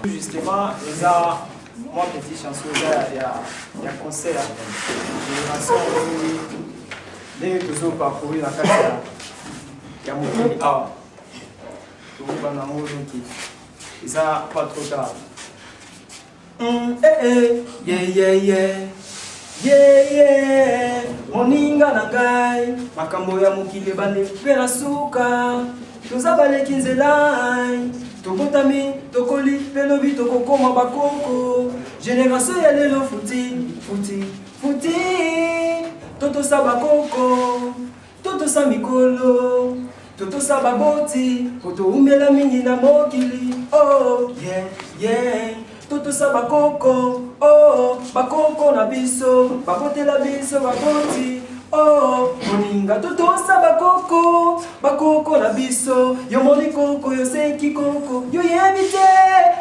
Justement, les arts, moi petit chanson, il y a concert, génération, dès que tu as parcouru la carte, il y a mon petit art. Tu vois, dans mon qui, et ça, pas trop tard. Yeah, moninga na ngai, makambo ya mokili bande pe na suka, tozabaleki nzelai, tokotami, tokoli, pe lobi tokokoma bakoko, génération ya lelo futi, totosa bakoko, totosa mikolo, totosa baboti, totoumela mingi na mokili, oh yeah. Totosa bakoko, oh, bakoko na biso, bakotela biso bakoti, oh, moninga totosa bakoko na biso, yo moni koko, yo senki koko, yo yebite,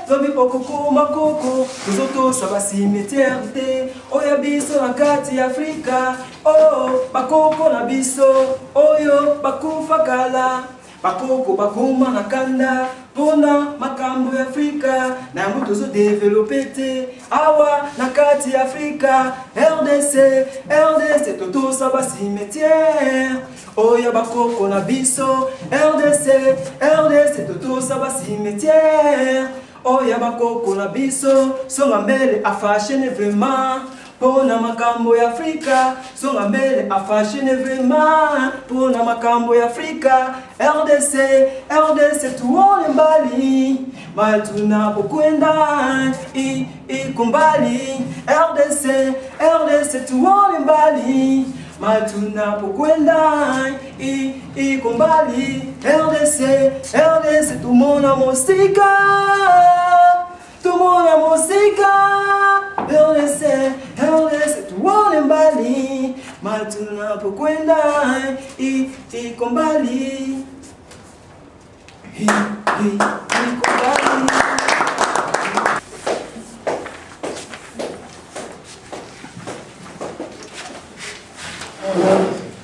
lobi pokoko makoko, tozotosa basimetiere te, oya biso na kati Afrika, oh, bakoko na biso, oyo bakufa kala, bakoko bakuma na kanda, pona makambo ya Afrika, na yango tozo développer te, awa na kati Afrika, RDC, totosa basimetiere, oya bakoko na biso, RDC, totosa basimetiere, oya bakoko na biso, songa mbele afashene vraiment, pona makambo ya Afrika, songa mbele afashene vraiment, pona makambo ya Afrika, RDC tuone mbali, mali tunapokwenda ikumbali, RDC tuone mbali, mali tunapokwenda ikumbali, RDC tumona musika, RDC tuone mbali, mali tunapokwenda iko mbali, iko mbali.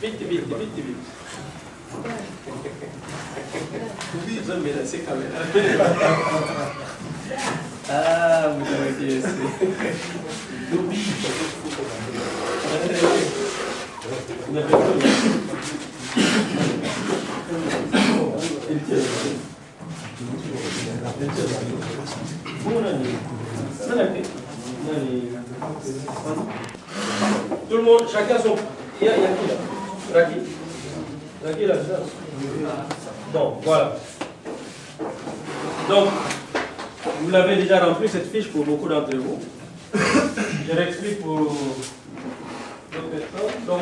Vite. Vous avez laissé caméra. Ah, vous avez dit ça. Tout le monde, chacun son... Il y a qui là? Raki là, c'est ça? Bon, voilà. Donc, vous l'avez déjà rempli cette fiche pour beaucoup d'entre vous. Je l'explique pour d'autres personnes. Donc,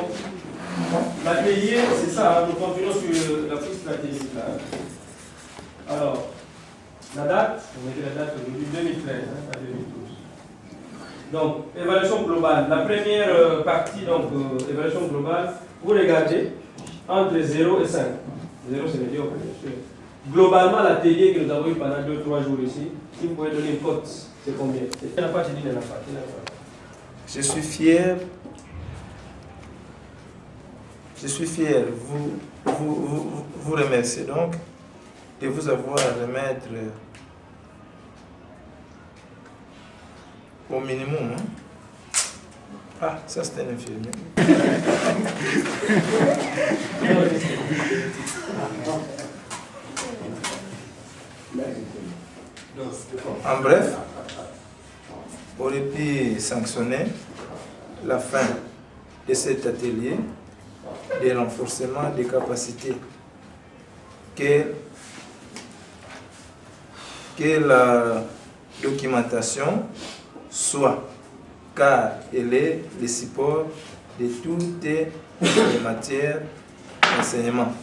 l'atelier, c'est ça, nous continuons sur la fiche stratégique là. Alors, la date, on mettait la date aujourd'hui 2013 à 2012. Donc, évaluation globale. La première partie, donc, évaluation globale, vous regardez entre 0 et 5. 0, c'est médiocre, bien sûr. Globalement, l'atelier que nous avons eu pendant 2-3 jours ici, si vous pouvez donner une cote, c'est combien? Il n'a pas, tu dis, il n'a pas. Je suis fier. Vous remercier donc de vous avoir remettre au minimum. Hein? Ah, ça c'est un infirmier. En bref, aurait pu sanctionner la fin de cet atelier de renforcement des capacités que la documentation soit, car elle est le support de toutes les matières d'enseignement.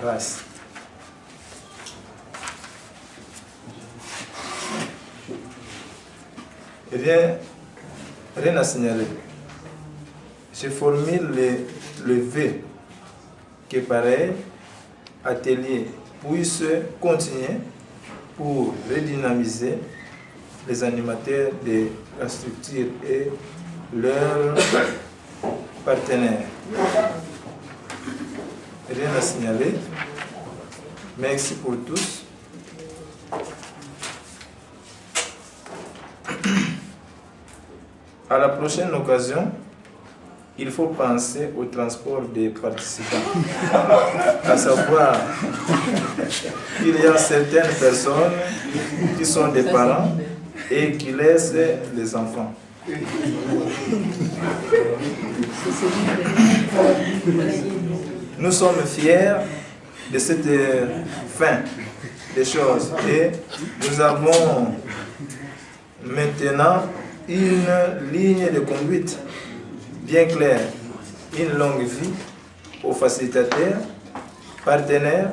Race. Rien à signaler. Je formule le vœu que pareil atelier puisse continuer pour redynamiser les animateurs de la structure et leurs partenaires. Rien à signaler. Merci pour tous. À la prochaine occasion, il faut penser au transport des participants. À savoir qu'il y a certaines personnes qui sont des parents et qui laissent les enfants. Nous sommes fiers de cette fin des choses et nous avons maintenant une ligne de conduite bien claire, une longue vie aux facilitateurs, partenaires,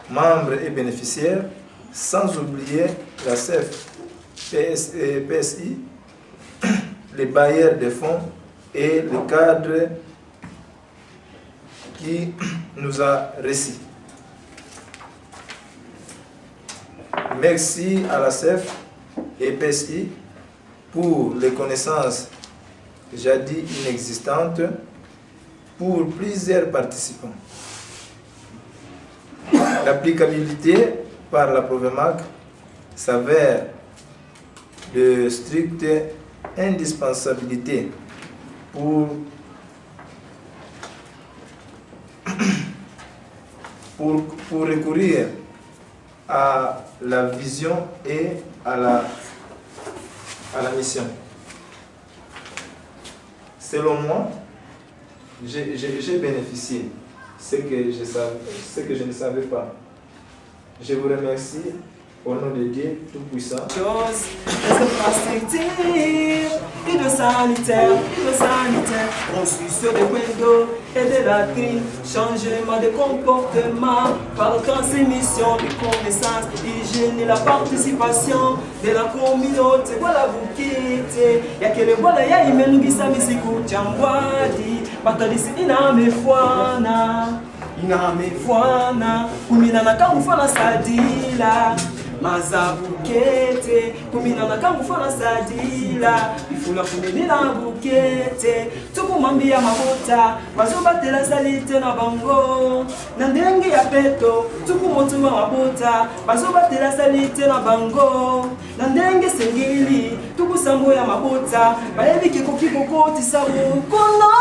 membres et bénéficiaires, sans oublier la CEF, PSI, les bailleurs de fonds et le cadre qui nous a reçus. Merci à la CEF et PSI pour les connaissances jadis inexistantes pour plusieurs participants. L'applicabilité par la Provemac s'avère de stricte indispensabilité pour recourir à la vision et à la mission. Selon moi, j'ai bénéficié ce que je ne savais pas. Je vous remercie au nom de Dieu Tout-Puissant. Des infrastructures, hydrosanitaires, construction de windows et de latrines, changement de comportement par transmission de connaissances, hygiène et la participation de la communauté. Voilà vous quittez, yakele voilà ya imenugisa misiku chambwadi, batadisi inamefwana, kumina na kamufana sadila. Mazabukete, kumina na kamufana sadila, ifula kuminina bukete, tukumambia mabuta, bazobatela salite na bango, na ndenge ya peto, tukumotuma mabuta, bazobatela salite na bango, na ndenge sengili, tukusambo ya mabuta, baebi kikokikokoti sabu kono.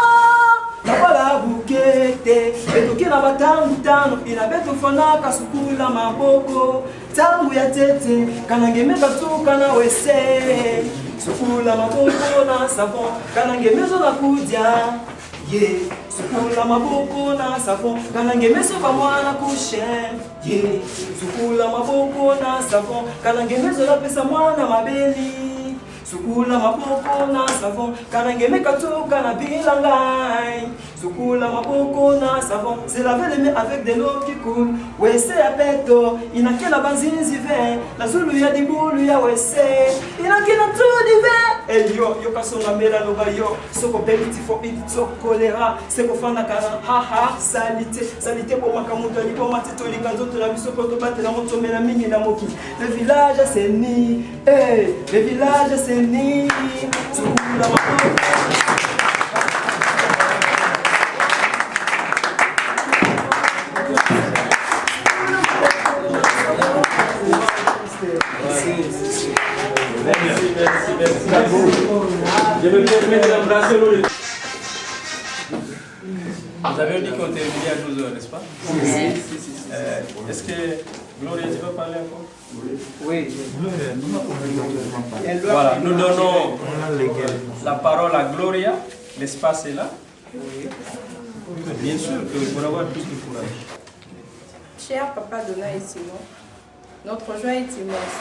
Nakola bukete, betoke na batangu tano, inabeto fanaka sukula maboko, tangu ya tete, kanangemeka tuka na wese, sukula maboko na savon, kanangemezo na kudia, ye, sukula maboko na savon, kanangemezo kwa mwana kushe, ye, sukula maboko na savon, kanangemezo na pesa mwana mabeli, sukula maboko na savon, kanangemeka tuka na bilangai. Sukula maboko na savon, c'est laver les mains avec de l'eau qui coule. Wese ya peto, inakela banzinzi ve, la zulu ya dibulu ya wese, inakela tout dive. Eh yo kasonga mela no yo, soko peliti fo ito kolera, seko fana kana haha salite pour makamuto lipo matito likanzoto la biso poto batela moto mela mingi na moki. Le village c'est ni, le village c'est ni. Sukula maboko. Je vais me permettre d'embrasser l'eau. Vous avez dit qu'on terminait à 12h, n'est-ce pas? Oui. Est-ce que Gloria, tu veux parler encore? Oui. Voilà, nous donnons la parole à Gloria. L'espace est là. Bien sûr, pour avoir plus de courage. Cher Papa Donat et Simon, notre joie est immense.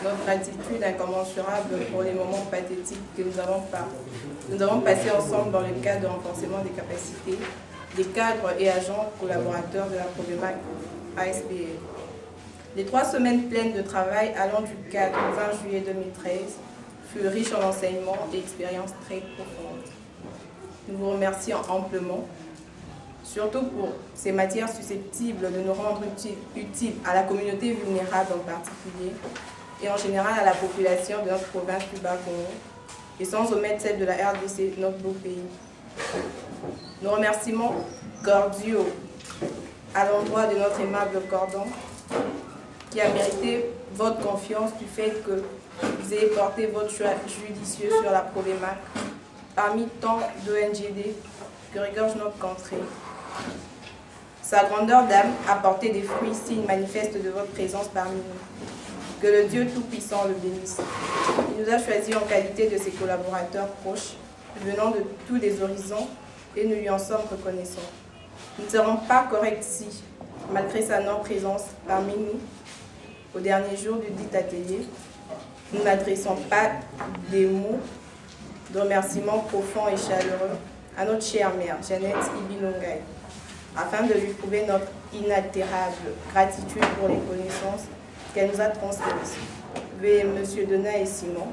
Notre gratitude incommensurable pour les moments pathétiques que nous avons passés ensemble dans le cadre de renforcement des capacités des cadres et agents collaborateurs de la Provemac ASBL. Les 3 semaines pleines de travail allant du 4 au 20 juillet 2013 fut riche en enseignements et expériences très profondes. Nous vous remercions amplement, surtout pour ces matières susceptibles de nous rendre utiles à la communauté vulnérable en particulier, et en général à la population de notre province du Bas-Congo, et sans omettre celle de la RDC, notre beau pays. Nos remerciements cordiaux à l'endroit de notre aimable Cordon, qui a mérité votre confiance du fait que vous ayez porté votre choix judicieux sur la problématique parmi tant d'ONGD que regorge notre contrée. Sa grandeur d'âme a porté des fruits, signes manifestes de votre présence parmi nous. Que le Dieu Tout-Puissant le bénisse. Il nous a choisis en qualité de ses collaborateurs proches, venant de tous les horizons, et nous lui en sommes reconnaissants. Nous ne serons pas corrects si, malgré sa non-présence parmi nous, au dernier jour du dit atelier, nous n'adressons pas des mots de remerciement profond et chaleureux à notre chère mère, Jeannette Ibinongai, afin de lui prouver notre inaltérable gratitude pour les connaissances qu'elle nous a transmises. Veuillez M. Donat et Simon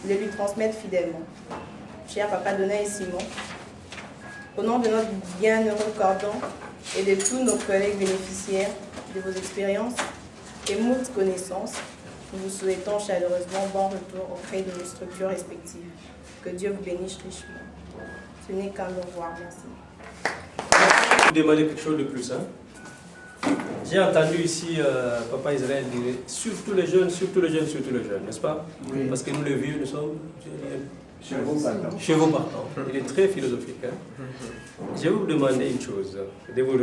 les lui transmettre fidèlement. Cher Papa Donat et Simon, au nom de notre bienheureux Cordon et de tous nos collègues bénéficiaires de vos expériences et moult connaissances, nous vous souhaitons chaleureusement bon retour auprès de nos structures respectives. Que Dieu vous bénisse richement. Ce n'est qu'un au revoir. Merci. Vous demandez quelque chose de plus, hein? J'ai entendu ici Papa Israël dire surtout les jeunes, surtout les jeunes, surtout les jeunes, n'est-ce pas? Oui. Parce que nous les vieux, nous sommes chevaux partants. Il est très philosophique. Hein? Je vais vous demander une chose, de vous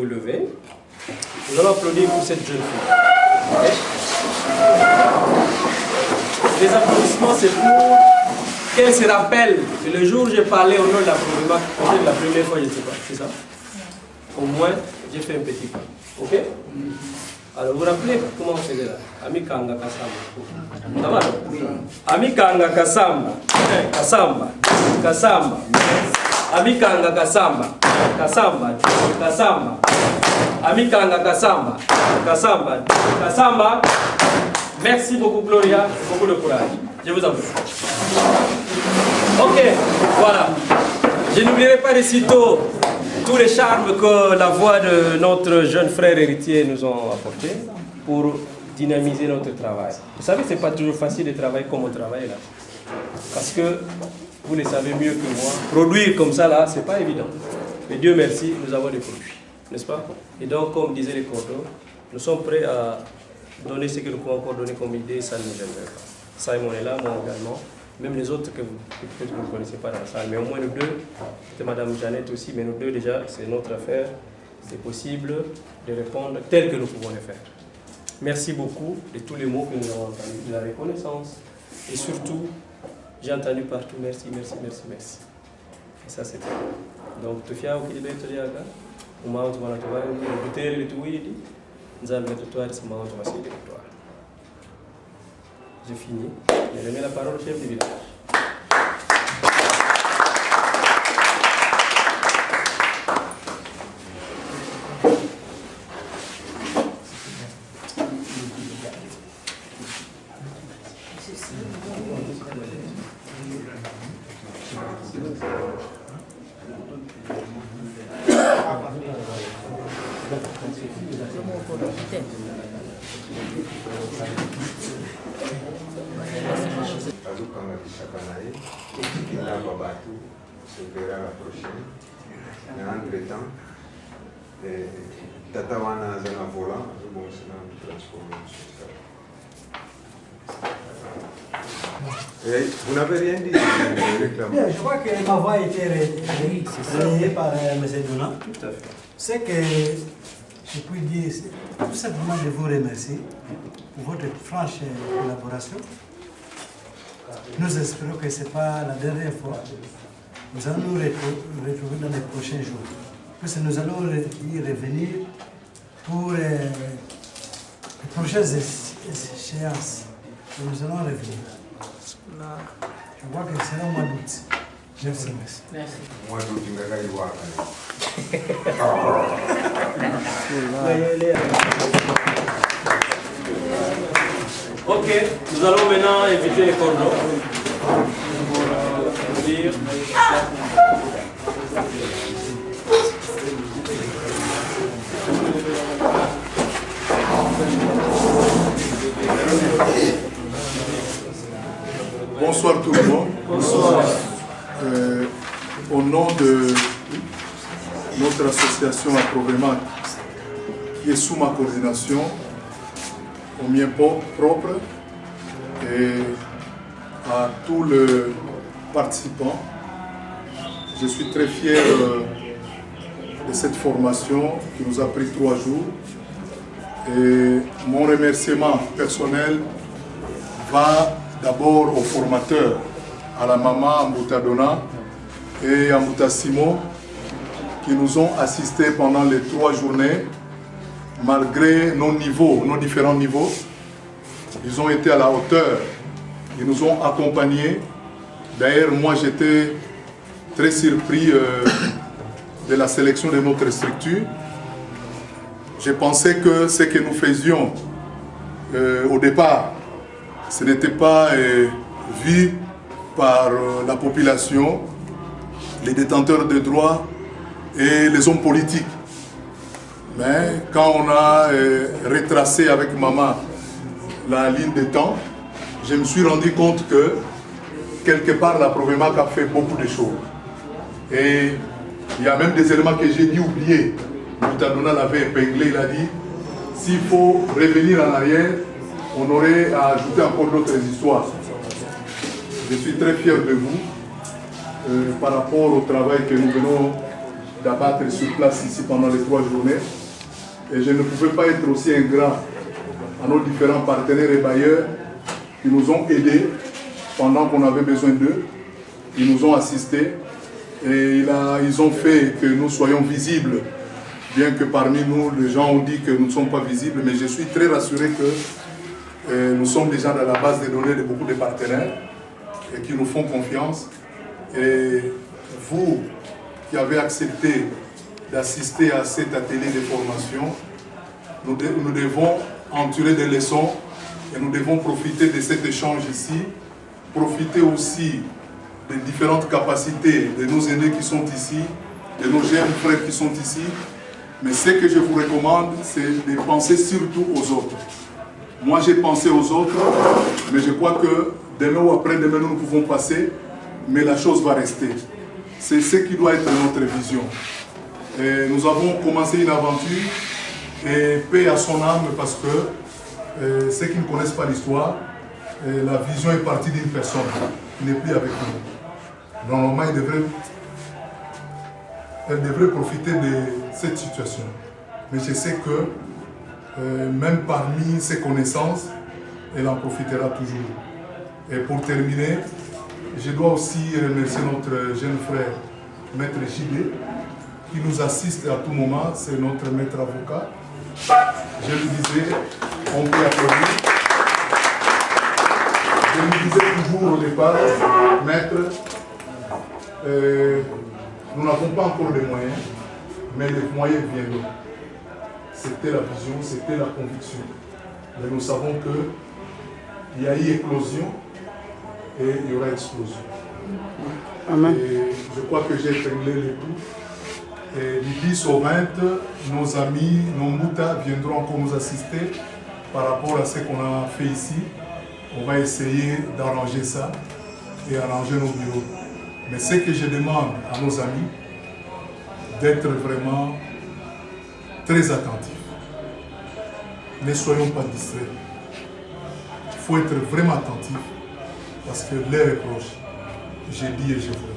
lever. Nous allons applaudir pour cette jeune fille. Okay? Les applaudissements, c'est pour qu'elle se rappelle que le jour où j'ai parlé au nom de la problématique, peut-être la première fois, je ne sais pas, c'est ça? Au moins, j'ai fait un petit pas. Ok? Alors, vous vous rappelez comment on faisait là? Amikanga Kasamba. Ça va? Amikanga Kasamba. Kasamba. Kasamba. Amikanga Kasamba. Kasamba. Kasamba. Amikanga Kasamba. Kasamba. Kasamba. Merci beaucoup, Gloria. Beaucoup de courage. Je vous en prie. Ok, voilà. Je n'oublierai pas de sitôt tous les charmes que la voix de notre jeune frère héritier nous ont apporté pour dynamiser notre travail. Vous savez, ce n'est pas toujours facile de travailler comme on travaille là. Parce que, vous le savez mieux que moi, produire comme ça là, ce n'est pas évident. Mais Dieu merci, nous avons des produits, n'est-ce pas? Et donc, comme disaient les Cordons, nous sommes prêts à donner ce que nous pouvons encore donner comme idée, ça ne nous gênerait pas. Simon est là, moi également. Même les autres que peut-être vous ne connaissez pas dans la salle, mais au moins nous deux, c'était Madame Jeannette aussi, mais nous deux déjà, c'est notre affaire, c'est possible de répondre tel que nous pouvons le faire. Merci beaucoup de tous les mots que nous avons entendus, de la reconnaissance, et surtout, j'ai entendu partout merci, merci, merci, merci. Et ça c'est tout. Donc, tu fais au Kilibe Toriaga, au Mount Manatoba, au Butel, le Touidi, nous allons mettre toi, c'est Mount Massé de toi. J'ai fini. Je remets la parole au chef du village. Vous n'avez rien dit. Je crois que ma voix a été relayée par M. Donat. Tout à fait. C'est que je puis dire, c'est tout simplement de vous remercier pour votre franche collaboration. Nous espérons que ce n'est pas la dernière fois. Nous allons nous retrouver dans les prochains jours. Parce que nous allons y revenir pour les prochaines échéances. Nous allons revenir. Je vois que c'est un mois d'août. Merci. Merci. Mois d'août, tu vas aller voir. Ok, nous allons maintenant inviter les Cordons. accueillir. Bonsoir tout le monde. Bonsoir. Au nom de notre association Approuvement, qui est sous ma coordination, au mien propre, et à tous les participants, je suis très fier de cette formation qui nous a pris 3 jours. Et mon remerciement personnel va d'abord aux formateurs, à la maman Mboutadona et à Mboutassimo, qui nous ont assistés pendant les 3 journées, malgré nos niveaux, nos différents niveaux. Ils ont été à la hauteur, ils nous ont accompagnés. D'ailleurs, moi j'étais très surpris de la sélection de notre structure. Je pensais que ce que nous faisions au départ, ce n'était pas vu par la population, les détenteurs de droits et les hommes politiques. Mais quand on a retracé avec maman la ligne de temps, je me suis rendu compte que quelque part la Provemac a fait beaucoup de choses. Et il y a même des éléments que j'ai dû oublier. Mboutadona l'avait épinglé, il a dit s'il faut revenir en arrière, on aurait à ajouter encore d'autres histoires. Je suis très fier de vous par rapport au travail que nous venons d'abattre sur place ici pendant les 3 journées. Et je ne pouvais pas être aussi ingrat à nos différents partenaires et bailleurs qui nous ont aidés pendant qu'on avait besoin d'eux. Ils nous ont assistés et ils ont fait que nous soyons visibles. Bien que parmi nous, les gens ont dit que nous ne sommes pas visibles, mais je suis très rassuré que nous sommes déjà dans la base de données de beaucoup de partenaires et qui nous font confiance. Et vous qui avez accepté d'assister à cet atelier de formation, nous devons en tirer des leçons et nous devons profiter de cet échange ici, profiter aussi des différentes capacités de nos aînés qui sont ici, de nos jeunes frères qui sont ici. Mais ce que je vous recommande, c'est de penser surtout aux autres. Moi, j'ai pensé aux autres, mais je crois que demain ou après-demain, nous pouvons passer, mais la chose va rester. C'est ce qui doit être notre vision. Et nous avons commencé une aventure, et paix à son âme, parce que ceux qui ne connaissent pas l'histoire, la vision est partie d'une personne qui n'est plus avec nous. Normalement, elle devrait profiter de cette situation. Mais je sais que même parmi ses connaissances, elle en profitera toujours. Et pour terminer, je dois aussi remercier notre jeune frère, Maître JD, qui nous assiste à tout moment. C'est notre maître avocat. Je lui disais, on peut applaudir. Je lui disais toujours au départ, Maître, nous n'avons pas encore les moyens, mais les moyens viendront. C'était la vision, c'était la conviction. Mais nous savons qu'il y a eu éclosion et il y aura explosion. Amen. Et je crois que j'ai épinglé le tout. Et du 10 au 20, nos amis, nos Mbouta viendront encore nous assister par rapport à ce qu'on a fait ici. On va essayer d'arranger ça et arranger nos bureaux. Mais ce que je demande à nos amis, d'être vraiment très attentifs. Ne soyons pas distraits. Il faut être vraiment attentifs parce que l'heure est proche. J'ai dit et je vous